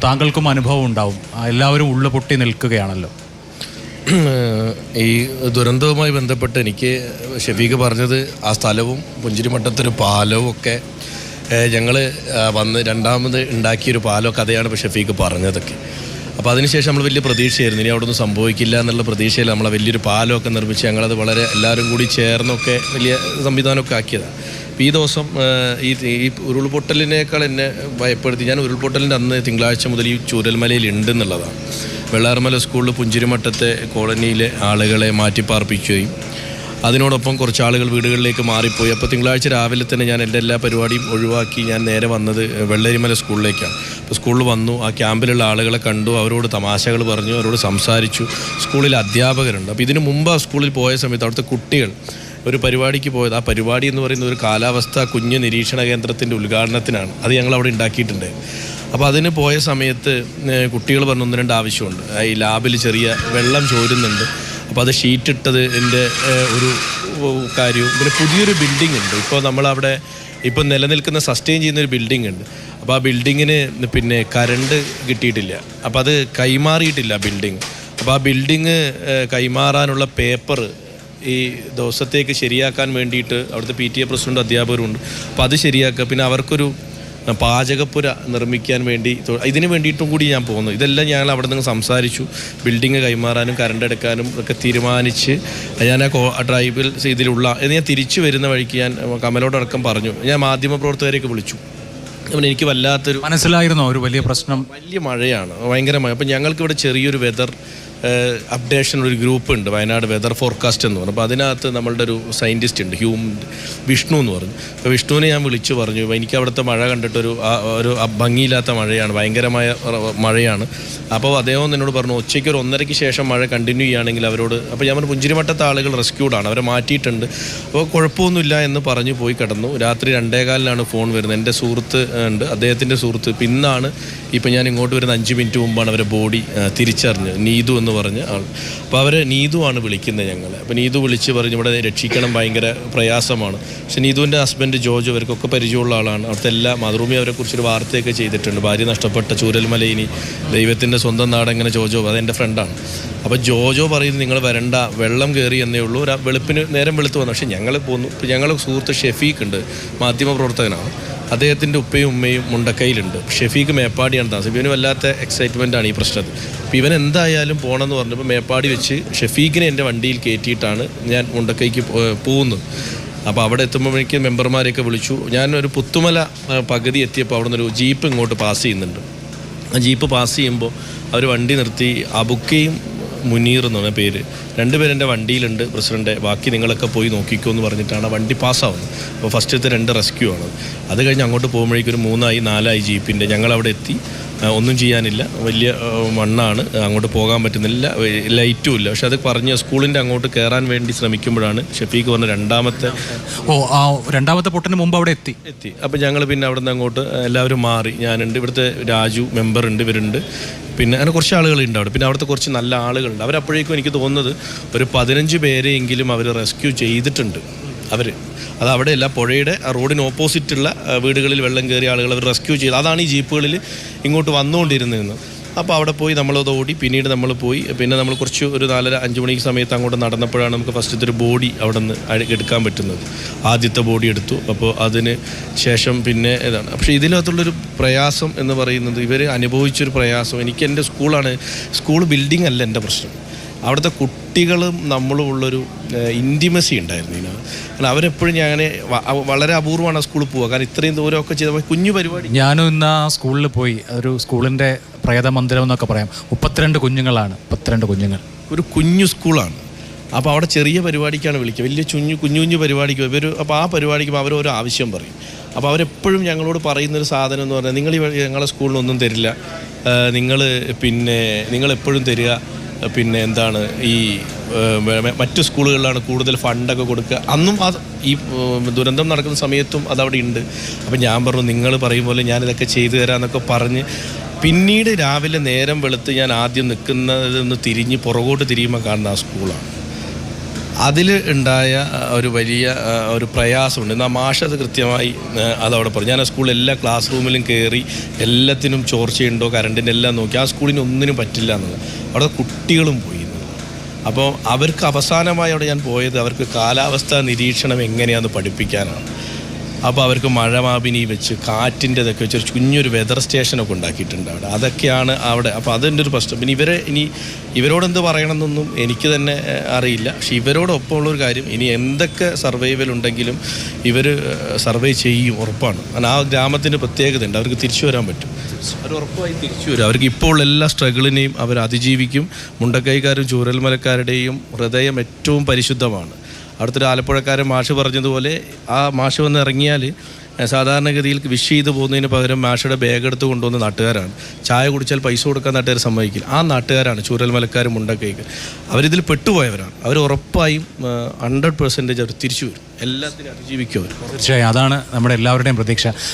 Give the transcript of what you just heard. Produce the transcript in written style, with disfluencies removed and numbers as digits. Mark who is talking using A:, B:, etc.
A: താങ്കൾക്കും അനുഭവം ഉണ്ടാവും, എല്ലാവരും ഉള്ളു പൊട്ടി നിൽക്കുകയാണല്ലോ.
B: ഈ ദുരന്തവുമായി ബന്ധപ്പെട്ട് എനിക്ക് ഷെഫീഖ് പറഞ്ഞത് ആ സ്ഥലവും പുഞ്ചിരിമട്ടത്തൊരു പാലവും ഒക്കെ ഞങ്ങൾ വന്ന് രണ്ടാമത് ഉണ്ടാക്കിയൊരു പാലമൊക്കെ കഥയാണ് ഇപ്പോൾ ഷെഫീഖ് പറഞ്ഞതൊക്കെ. അപ്പോൾ അതിനുശേഷം നമ്മൾ വലിയ പ്രതീക്ഷയായിരുന്നു, ഇനി അവിടെ ഒന്നും സംഭവിക്കില്ല എന്നുള്ള പ്രതീക്ഷയിൽ നമ്മളെ വലിയൊരു പാലമൊക്കെ നിർമ്മിച്ച് ഞങ്ങളത് വളരെ എല്ലാവരും കൂടി ചേർന്നൊക്കെ വലിയ സംവിധാനമൊക്കെ ആക്കിയതാണ്. അപ്പോൾ ഈ ദിവസം ഈ ഉരുൾപൊട്ടലിനേക്കാൾ എന്നെ ഭയപ്പെടുത്തി, ഞാൻ ഉരുൾപൊട്ടലിൻ്റെ അന്ന് തിങ്കളാഴ്ച മുതൽ ഈ ചൂരൽമലയിൽ ഉണ്ടെന്നുള്ളതാണ്. വെള്ളാർമല സ്കൂളിൽ പുഞ്ചിരിമട്ടത്തെ കോളനിയിലെ ആളുകളെ മാറ്റിപ്പാർപ്പിക്കുകയും അതിനോടൊപ്പം കുറച്ച് ആളുകൾ വീടുകളിലേക്ക് മാറിപ്പോയി. അപ്പോൾ തിങ്കളാഴ്ച രാവിലെ തന്നെ ഞാൻ എൻ്റെ എല്ലാ പരിപാടിയും ഒഴിവാക്കി ഞാൻ നേരെ വന്നത് വെള്ളരിമല സ്കൂളിലേക്കാണ്. അപ്പോൾ സ്കൂളിൽ വന്നു, ആ ക്യാമ്പിലുള്ള ആളുകളെ കണ്ടു, അവരോട് തമാശകൾ പറഞ്ഞു, അവരോട് സംസാരിച്ചു. സ്കൂളിൽ അധ്യാപകരുണ്ട്. അപ്പോൾ ഇതിനു മുമ്പ് ആ സ്കൂളിൽ പോയ സമയത്ത് അവിടുത്തെ കുട്ടികൾ ഒരു പരിപാടിക്ക് പോയത്, ആ പരിപാടി എന്ന് പറയുന്നത് ഒരു കാലാവസ്ഥ കുഞ്ഞ് നിരീക്ഷണ കേന്ദ്രത്തിൻ്റെ ഉദ്ഘാടനത്തിനാണ്. അത് ഞങ്ങൾ അവിടെ ഉണ്ടാക്കിയിട്ടുണ്ട്. അപ്പോൾ അതിന് പോയ സമയത്ത് കുട്ടികൾ പറഞ്ഞു ഒന്ന് രണ്ട് ആവശ്യമുണ്ട്. ഈ ലാബിൽ ചെറിയ വെള്ളം ചോരുന്നുണ്ട്, അപ്പോൾ അത് ഷീറ്റിട്ടത് എൻ്റെ ഒരു കാര്യവും, പിന്നെ പുതിയൊരു ബിൽഡിംഗ് ഉണ്ട്. ഇപ്പോൾ നമ്മളവിടെ ഇപ്പോൾ നിലനിൽക്കുന്ന സസ്റ്റെയിൻ ചെയ്യുന്നൊരു ബിൽഡിംഗ് ഉണ്ട്. അപ്പോൾ ആ ബിൽഡിങ്ങിന് പിന്നെ കറണ്ട് കിട്ടിയിട്ടില്ല, അപ്പോൾ അത് കൈമാറിയിട്ടില്ല ബിൽഡിങ്. അപ്പോൾ ആ ബിൽഡിങ് കൈമാറാനുള്ള പേപ്പർ ഈ ദിവസത്തേക്ക് ശരിയാക്കാൻ വേണ്ടിയിട്ട് അവിടുത്തെ PTA പ്രസിഡൻ്റ് അധ്യാപകരുണ്ട്. അപ്പോൾ അത് ശരിയാക്കുക, പിന്നെ അവർക്കൊരു പാചകപ്പുര നിർമ്മിക്കാൻ വേണ്ടി ഇതിന് വേണ്ടിയിട്ടും കൂടി ഞാൻ പോകുന്നു. ഇതെല്ലാം ഞങ്ങൾ അവിടെ നിന്ന് സംസാരിച്ചു. ബിൽഡിങ് കൈമാറാനും കറണ്ട് എടുക്കാനും ഒക്കെ തീരുമാനിച്ച് ഞാൻ ആ ട്രൈബൽ ഇതിലുള്ള ഞാൻ തിരിച്ചു വരുന്ന വഴിക്ക് ഞാൻ കമലോടടക്കം പറഞ്ഞു. ഞാൻ മാധ്യമപ്രവർത്തകരെയൊക്കെ വിളിച്ചു. അപ്പം എനിക്ക് വല്ലാത്തൊരു
A: മനസ്സിലായിരുന്നോ ഒരു വലിയ പ്രശ്നം?
B: വലിയ മഴയാണ്, ഭയങ്കര മഴ. അപ്പം ഞങ്ങൾക്കിവിടെ ചെറിയൊരു വെതർ അപ്ഡേഷൻ ഒരു ഗ്രൂപ്പ് ഉണ്ട്, വയനാട് വെതർ ഫോർകാസ്റ്റ് എന്ന് പറഞ്ഞു. അപ്പോൾ അതിനകത്ത് നമ്മളുടെ ഒരു സയൻറ്റിസ്റ്റ് ഉണ്ട്, വിഷ്ണു എന്ന് പറഞ്ഞു. അപ്പോൾ വിഷ്ണുവിനെ ഞാൻ വിളിച്ചു പറഞ്ഞു, എനിക്ക് അവിടുത്തെ മഴ കണ്ടിട്ടൊരു ഭംഗിയില്ലാത്ത മഴയാണ്, ഭയങ്കരമായ മഴയാണ്. അപ്പോൾ അദ്ദേഹം എന്നോട് പറഞ്ഞു ഉച്ചയ്ക്ക് ഒരു 1:30 ശേഷം മഴ കണ്ടിന്യൂ ചെയ്യുകയാണെങ്കിൽ അവരോട്. അപ്പോൾ ഞാൻ പറഞ്ഞു പുഞ്ചിരിമട്ടത്തെ ആളുകൾ റെസ്ക്യൂഡാണ്, അവരെ മാറ്റിയിട്ടുണ്ട്, അപ്പോൾ കുഴപ്പമൊന്നുമില്ല എന്ന് പറഞ്ഞു പോയി കിടന്നു. രാത്രി 2:15 ഫോൺ വരുന്നത്. എൻ്റെ സുഹൃത്ത് ഉണ്ട്, അദ്ദേഹത്തിൻ്റെ സുഹൃത്ത്. പിന്നാണ് ഇപ്പം ഞാൻ ഇങ്ങോട്ട് വരുന്ന 5 മിനിറ്റ് മുമ്പാണ് അവരെ ബോഡി തിരിച്ചറിഞ്ഞ്, നീതു എന്ന് പറഞ്ഞ ആൾ. അപ്പോൾ അവർ നീതുവാണ് വിളിക്കുന്നത് ഞങ്ങളെ. അപ്പോൾ നീതു വിളിച്ച് പറഞ്ഞ് ഇവിടെ രക്ഷിക്കണം, ഭയങ്കര പ്രയാസമാണ്. പക്ഷെ നീതുവിൻ്റെ ഹസ്ബൻഡ് ജോജോ ഇവർക്കൊക്കെ പരിചയമുള്ള ആളാണ്. അവിടുത്തെ എല്ലാ മാതൃഭൂമി അവരെക്കുറിച്ചൊരു വാർത്തയൊക്കെ ചെയ്തിട്ടുണ്ട്. ഭാര്യ നഷ്ടപ്പെട്ട ചൂരൽമല, ഇനി ദൈവത്തിൻ്റെ സ്വന്തം നാടെങ്ങനെ ജോജോ, അതെൻ്റെ ഫ്രണ്ടാണ്. അപ്പോൾ ജോജോ പറയുന്നത് നിങ്ങൾ വരണ്ട, വെള്ളം കയറി എന്നേ ഉള്ളൂ. വെളുപ്പിന് നേരം വെളുത്ത് വന്നു. പക്ഷേ ഞങ്ങൾ പോന്നു. ഇപ്പോൾ ഞങ്ങളുടെ സുഹൃത്ത് ഷെഫീഖ് ഉണ്ട്, മാധ്യമപ്രവർത്തകനാണ്. അദ്ദേഹത്തിൻ്റെ ഉപ്പയും ഉമ്മയും മുണ്ടക്കൈയിലുണ്ട്. ഷെഫീഖ് മേപ്പാടിയാണ് താമസം. ഇവന് വല്ലാത്ത എക്സൈറ്റ്മെൻറ്റാണ് ഈ പ്രശ്നത്തിൽ. അപ്പോൾ ഇവൻ എന്തായാലും പോകണമെന്ന് പറഞ്ഞപ്പോൾ മേപ്പാടി വെച്ച് ഷെഫീഖിനെ എൻ്റെ വണ്ടിയിൽ കയറ്റിയിട്ടാണ് ഞാൻ മുണ്ടക്കൈക്ക് പോകുന്നത്. അപ്പോൾ അവിടെ എത്തുമ്പോഴേക്കും മെമ്പർമാരെയൊക്കെ വിളിച്ചു. ഞാനൊരു പുത്തുമല പകുതി എത്തിയപ്പോൾ അവിടെ നിന്നൊരു ജീപ്പ് ഇങ്ങോട്ട് പാസ് ചെയ്യുന്നുണ്ട്. ആ ജീപ്പ് പാസ് ചെയ്യുമ്പോൾ അവർ വണ്ടി നിർത്തി. അബുക്കയും മുനീർ എന്ന് പറഞ്ഞ പേര്, 2 പേരെൻ്റെ വണ്ടിയിലുണ്ട് പ്രസിഡൻ്റെ, ബാക്കി നിങ്ങളൊക്കെ പോയി നോക്കിക്കോ എന്ന് പറഞ്ഞിട്ടാണ് വണ്ടി പാസ്സാവുന്നത്. അപ്പോൾ ഫസ്റ്റത്തെ 2 റെസ്ക്യൂ ആണ്. അത് കഴിഞ്ഞ് അങ്ങോട്ട് പോകുമ്പോഴേക്കും ഒരു 3 4 ജീപ്പിൻ്റെ. ഞങ്ങളവിടെ എത്തി, ഒന്നും ചെയ്യാനില്ല, വലിയ മണ്ണാണ്, അങ്ങോട്ട് പോകാൻ പറ്റുന്നില്ല, ലൈറ്റും ഇല്ല. പക്ഷെ അത് പറഞ്ഞ് സ്കൂളിൻ്റെ അങ്ങോട്ട് കയറാൻ വേണ്ടി ശ്രമിക്കുമ്പോഴാണ് ഷെഫീഖ് പറഞ്ഞ
A: രണ്ടാമത്തെ പൊട്ടിന് മുമ്പ് അവിടെ എത്തി.
B: അപ്പോൾ ഞങ്ങൾ പിന്നെ അവിടെ നിന്ന് അങ്ങോട്ട് എല്ലാവരും മാറി. ഞാനുണ്ട്, ഇവിടുത്തെ രാജു മെമ്പറുണ്ട്, ഇവരുണ്ട്, പിന്നെ അങ്ങനെ കുറച്ച് ആളുകളുണ്ട് അവിടെ. പിന്നെ അവിടുത്തെ കുറച്ച് നല്ല ആളുകളുണ്ട്. അവരപ്പോഴേക്കും എനിക്ക് തോന്നുന്നത് ഒരു 15 പേരെയെങ്കിലും അവർ റെസ്ക്യൂ ചെയ്തിട്ടുണ്ട്. അത് അവിടെയല്ല, പുഴയുടെ റോഡിന് ഓപ്പോസിറ്റുള്ള വീടുകളിൽ വെള്ളം കയറിയ ആളുകൾ അവർ റെസ്ക്യൂ ചെയ്ത്, അതാണ് ഈ ജീപ്പുകളിൽ ഇങ്ങോട്ട് വന്നുകൊണ്ടിരുന്നത്. അപ്പോൾ അവിടെ പോയി നമ്മളത് ഓടി. പിന്നീട് നമ്മൾ പോയി, പിന്നെ നമ്മൾ കുറച്ച് ഒരു 4:30-5 മണിക്ക് സമയത്ത് അങ്ങോട്ട് നടന്നപ്പോഴാണ് നമുക്ക് ഫസ്റ്റത്തെ ഒരു ബോഡി അവിടെ നിന്ന് എടുക്കാൻ പറ്റുന്നത്. ആദ്യത്തെ ബോഡി എടുത്തു. അപ്പോൾ അതിന് ശേഷം പിന്നെ ഇതാണ്. പക്ഷേ ഇതിനകത്തുള്ളൊരു പ്രയാസം എന്ന് പറയുന്നത്, ഇവർ അനുഭവിച്ചൊരു പ്രയാസം, എനിക്ക് എൻ്റെ സ്കൂൾ ബിൽഡിംഗ് അല്ല എൻ്റെ പ്രശ്നം, അവിടുത്തെ കുട്ടികളും നമ്മളും ഉള്ളൊരു ഇൻറ്റിമസി ഉണ്ടായിരുന്നു ഇതിനകത്ത്. കാരണം അവരെപ്പോഴും ഞാൻ വളരെ അപൂർവമാണ് ആ സ്കൂളിൽ പോവുക, കാരണം ഇത്രയും ദൂരമൊക്കെ ചെയ്ത കുഞ്ഞു പരിപാടി.
A: ഞാനും ഇന്ന് ആ സ്കൂളിൽ പോയി, ഒരു സ്കൂളിൻ്റെ പ്രേതമന്ദിരം എന്നൊക്കെ പറയാം. 32 കുഞ്ഞുങ്ങളാണ്, 32 കുഞ്ഞുങ്ങൾ, ഒരു
B: കുഞ്ഞു സ്കൂളാണ്. അപ്പോൾ അവിടെ ചെറിയ പരിപാടിക്കാണ് വിളിക്കുക, വലിയ കുഞ്ഞു പരിപാടിക്ക് ഇവർ. അപ്പോൾ ആ പരിപാടിക്ക് അവരോരോ ആവശ്യം പറയും. അപ്പോൾ അവരെപ്പോഴും ഞങ്ങളോട് പറയുന്നൊരു സാധനം എന്ന് പറഞ്ഞാൽ, നിങ്ങൾ ഞങ്ങളെ സ്കൂളിനൊന്നും തരില്ല, നിങ്ങളെപ്പോഴും തരിക പിന്നെ എന്താണ് ഈ മറ്റു സ്കൂളുകളിലാണ് കൂടുതൽ ഫണ്ടൊക്കെ കൊടുക്കുക. അന്നും ഈ ദുരന്തം നടക്കുന്ന സമയത്തും അതവിടെ ഉണ്ട്. അപ്പം ഞാൻ പറഞ്ഞു നിങ്ങൾ പറയും പോലെ ഞാനിതൊക്കെ ചെയ്തു തരാമെന്നൊക്കെ പറഞ്ഞ് പിന്നീട് രാവിലെ നേരം വെളുത്ത് ഞാൻ ആദ്യം നിൽക്കുന്നതൊന്ന് പുറകോട്ട് തിരിയുമ്പോൾ കാണുന്ന ആ സ്കൂളാണ്. അതിൽ ഉണ്ടായ ഒരു വലിയ ഒരു പ്രയാസമുണ്ട്. എന്നാൽ മാഷ് അത് കൃത്യമായി അതവിടെ പറഞ്ഞു. ഞാൻ ആ സ്കൂളിൽ എല്ലാ ക്ലാസ് റൂമിലും കയറി എല്ലാത്തിനും ചോർച്ചയുണ്ടോ കറണ്ടിൻ്റെ എല്ലാം നോക്കി. ആ സ്കൂളിന് ഒന്നിനും പറ്റില്ല എന്നുള്ളത്. അവിടെ കുട്ടികളും പോയി എന്നുള്ളത്. അപ്പോൾ അവർക്ക് അവസാനമായി അവിടെ ഞാൻ പോയത് അവർക്ക് കാലാവസ്ഥാ നിരീക്ഷണം എങ്ങനെയാണെന്ന് പഠിപ്പിക്കാനാണ്. അപ്പോൾ അവർക്ക് മഴമാപിനി വെച്ച് കാറ്റിൻ്റെതൊക്കെ വെച്ച് ഒരു കുഞ്ഞൊരു വെതർ സ്റ്റേഷനൊക്കെ ഉണ്ടാക്കിയിട്ടുണ്ട് അവിടെ. അതൊക്കെയാണ് അവിടെ. അപ്പോൾ അതിൻ്റെ ഒരു പ്രശ്നം. പിന്നെ ഇവരോടെന്ത് പറയണമെന്നൊന്നും എനിക്ക് തന്നെ അറിയില്ല. പക്ഷെ ഇവരോടൊപ്പമുള്ളൊരു കാര്യം, ഇനി എന്തൊക്കെ സർവൈവൽ ഉണ്ടെങ്കിലും ഇവർ സർവൈ ചെയ്യും, ഉറപ്പാണ്. കാരണം ആ ഗ്രാമത്തിൻ്റെ പ്രത്യേകത ഉണ്ട്. അവർക്ക് തിരിച്ചു വരാൻ പറ്റും. അവർ ഉറപ്പായി തിരിച്ചു വരും. അവർക്ക് ഇപ്പോൾ ഉള്ള എല്ലാ സ്ട്രഗിളിനെയും അവർ അതിജീവിക്കും. മുണ്ടക്കൈക്കാരും ചൂരൽമലക്കാരുടെയും ഹൃദയം ഏറ്റവും പരിശുദ്ധമാണ്. അവിടുത്തെ ഒരു ആലപ്പുഴക്കാരൻ മാഷ് പറഞ്ഞതുപോലെ ആ മാഷ് വന്ന് ഇറങ്ങിയാൽ സാധാരണഗതിയിൽ വിഷ് ചെയ്ത് പോകുന്നതിന് പകരം മാഷയുടെ ബാഗ് എടുത്ത് കൊണ്ടുവന്ന നാട്ടുകാരാണ്. ചായ കുടിച്ചാൽ പൈസ കൊടുക്കാൻ നാട്ടുകാർ സമ്മതിക്കില്ല. ആ നാട്ടുകാരാണ് ചൂരൽമലക്കാരും മുണ്ടക്കൈക്ക്. അവരിതിൽ പെട്ടുപോയവരാണ്. അവർ ഉറപ്പായും 100% അവർ തിരിച്ചു വരും. എല്ലാത്തിനും അതിജീവിക്കും അവർ.
A: തീർച്ചയായും അതാണ് നമ്മുടെ എല്ലാവരുടെയും പ്രതീക്ഷ.